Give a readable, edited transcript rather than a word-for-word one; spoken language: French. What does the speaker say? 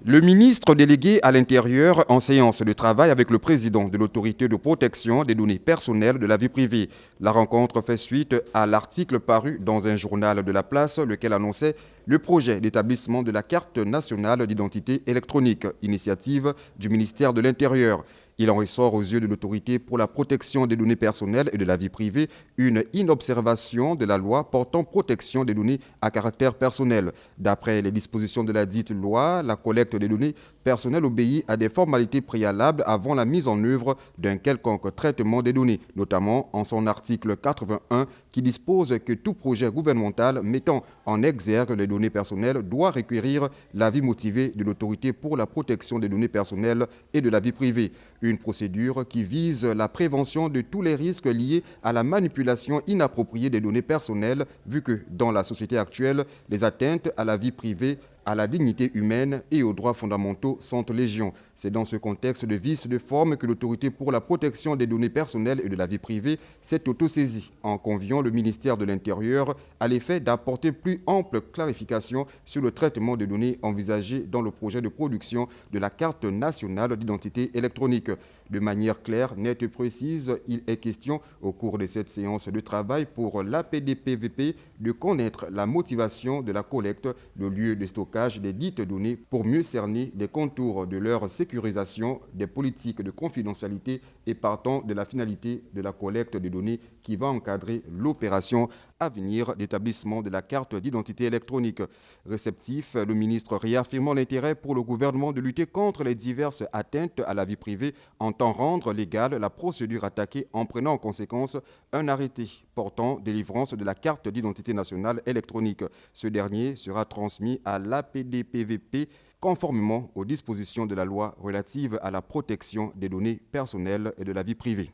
Le ministre délégué à l'Intérieur en séance de travail avec le président de l'autorité de protection des données personnelles de la vie privée. La rencontre fait suite à l'article paru dans un journal de la place, lequel annonçait le projet d'établissement de la carte nationale d'identité électronique, initiative du ministère de l'Intérieur. Il en ressort aux yeux de l'autorité pour la protection des données personnelles et de la vie privée une inobservation de la loi portant protection des données à caractère personnel. D'après les dispositions de la dite loi, la collecte des données personnelles obéit à des formalités préalables avant la mise en œuvre d'un quelconque traitement des données, notamment en son article 81 qui dispose que tout projet gouvernemental mettant en exergue les données personnelles doit requérir l'avis motivé de l'autorité pour la protection des données personnelles et de la vie privée. Une procédure qui vise la prévention de tous les risques liés à la manipulation inappropriée des données personnelles, vu que dans la société actuelle, les atteintes à la vie privée, à la dignité humaine et aux droits fondamentaux sont légion. C'est dans ce contexte de vice de forme que l'autorité pour la protection des données personnelles et de la vie privée s'est autosaisie en conviant le ministère de l'Intérieur à l'effet d'apporter plus ample clarification sur le traitement des données envisagé dans le projet de production de la carte nationale d'identité électronique. De manière claire, nette et précise, il est question au cours de cette séance de travail pour l'APDPVP de connaître la motivation de la collecte, le lieu de stockage des dites données pour mieux cerner les contours de leur sécurisation, des politiques de confidentialité et partant de la finalité de la collecte des données qui va encadrer l'opération à venir d'établissement de la carte d'identité électronique. Réceptif, le ministre réaffirmant l'intérêt pour le gouvernement de lutter contre les diverses atteintes à la vie privée entend rendre légale la procédure attaquée en prenant en conséquence un arrêté portant délivrance de la carte d'identité nationale électronique. Ce dernier sera transmis à l'APDPVP conformément aux dispositions de la loi relative à la protection des données personnelles et de la vie privée.